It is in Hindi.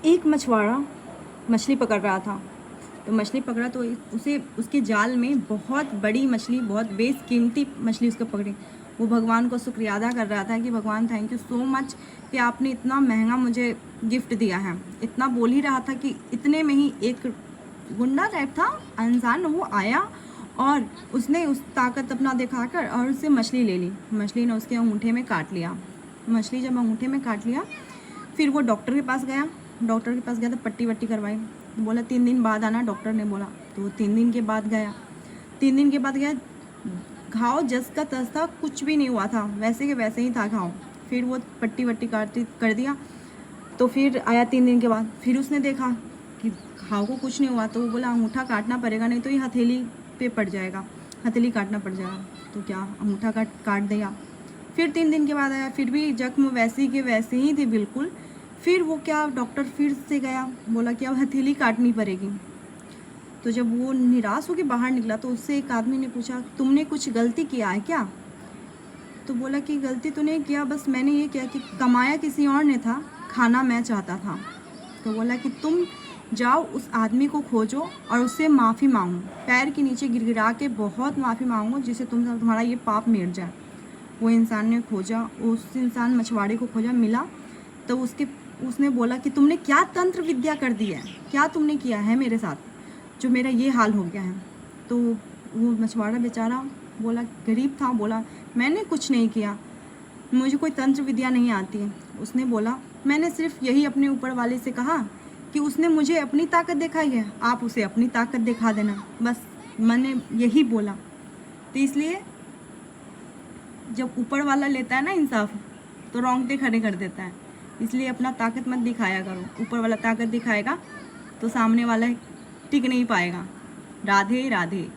एक मछुआरा मछली पकड़ रहा था। तो मछली पकड़ा तो उसे उसके जाल में बहुत बड़ी मछली, बहुत बेशकीमती मछली उसको पकड़ी। वो भगवान को शुक्रिया अदा कर रहा था कि भगवान थैंक यू सो मच कि आपने इतना महंगा मुझे गिफ्ट दिया है। इतना बोल ही रहा था कि इतने में ही एक गुंडा टाइप था इंसान, वो आया और उसने उस ताकत अपना दिखाकर और उससे मछली ले ली। मछली ने उसके अंगूठे में काट लिया। मछली जब अंगूठे में काट लिया, फिर वो डॉक्टर के पास गया। डॉक्टर के पास गया तो पट्टी वट्टी करवाई। बोला 3 दिन बाद आना, डॉक्टर ने बोला। तो वो 3 दिन के बाद गया। 3 दिन के बाद गया, घाव जस का तस था, कुछ भी नहीं हुआ था, वैसे के वैसे ही था घाव। फिर वो पट्टी वट्टी काट कर दिया। तो फिर आया 3 दिन के बाद, फिर उसने देखा कि घाव को कुछ नहीं हुआ। तो वो बोला अंगूठा काटना पड़ेगा, नहीं तो ये हथेली पे पड़ जाएगा, हथेली काटना पड़ जाएगा। तो क्या अंगूठा काट दिया। फिर 3 दिन के बाद आया, फिर भी जख्म वैसी के वैसे ही थे बिल्कुल। फिर वो क्या डॉक्टर फिर से गया, बोला कि अब हथेली काटनी पड़ेगी। तो जब वो निराश होकर बाहर निकला तो उससे एक आदमी ने पूछा तुमने कुछ गलती किया है क्या? तो बोला कि गलती तो नहीं किया, बस मैंने ये किया कि कमाया किसी और ने था, खाना मैं चाहता था। तो बोला कि तुम जाओ उस आदमी को खोजो और उससे माफ़ी मांगो, पैर के नीचे गिड़गिड़ा के बहुत माफ़ी मांगो, जिससे तुम्हारा ये पाप मिट जाए। वो इंसान ने खोजा, उस इंसान मछुआरे को खोजा, मिला। तो उसने बोला कि तुमने क्या तंत्र विद्या कर दी है, क्या तुमने किया है मेरे साथ जो मेरा ये हाल हो गया है। तो वो मछुआरा बेचारा बोला, गरीब था, बोला मैंने कुछ नहीं किया, मुझे कोई तंत्र विद्या नहीं आती है। उसने बोला मैंने सिर्फ यही अपने ऊपर वाले से कहा कि उसने मुझे अपनी ताकत दिखाई है, आप उसे अपनी ताकत दिखा देना, बस मैंने यही बोला। तो इसलिए जब ऊपर वाला लेता है ना इंसाफ, तो रोंगटे खड़े कर देता है। इसलिए अपना ताकत मत दिखाया करो, ऊपर वाला ताकत दिखाएगा तो सामने वाला टिक नहीं पाएगा। राधे राधे।